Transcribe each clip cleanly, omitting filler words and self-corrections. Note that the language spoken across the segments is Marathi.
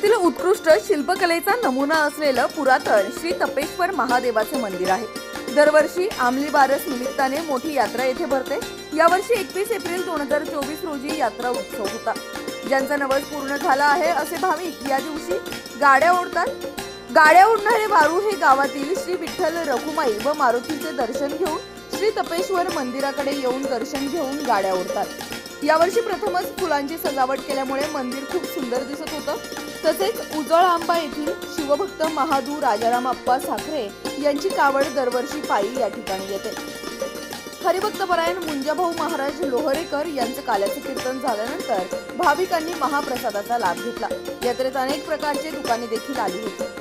महाराष्ट्रातील उत्कृष्ट शिल्पकलेचा नमुना असलेलं पुरातन श्री तपेश्वर महादेवाचे मंदिर आहे। दरवर्षी आमली बारस निमित्ताने मोठी यात्रा येथे भरते। यावर्षी 21 एप्रिल 2024 रोजी यात्रा उत्सव होता। ज्यांचा नवस पूर्ण झाला आहे असे भाविक या दिवशी गाड्या ओढतात। गाड्या ओढणारे वारू हे गावातील श्री विठ्ठल रखुमाई व मारुतीचे दर्शन घेऊन श्री तपेश्वर मंदिराकडे येऊन दर्शन घेऊन गाड्या ओढतात। यावर्षी प्रथमच फुलांची सजावट केल्यामुळे मंदिर खूप सुंदर दिसत होतं। तसेच उजळ आंबा येथील शिवभक्त महादू राजाराम अप्पा साखरे यांची कावड दरवर्षी पायी या ठिकाणी येते। हरिभक्तपरायण मुंजाभाऊ महाराज लोहरेकर यांचं काल्याचं कीर्तन झाल्यानंतर भाविकांनी महाप्रसादाचा लाभ घेतला। यात्रेत अनेक प्रकारचे दुकाने देखील आली होती।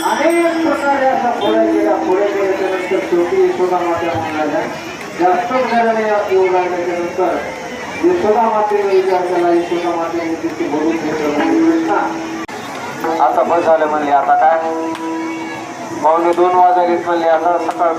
अनेक प्रकारे असा पुढे गेल्यानंतर शेवटी यशोदा मात्या म्हणाल्या। जास्त घराने येऊ लागल्यानंतर यशोदा मातेने विचार केला, यशोदा मातेने तिथे बोलून घेतलं, आता बस झालं म्हणले, आता काय 1:45 वाजलेत म्हणले, आता सकाळ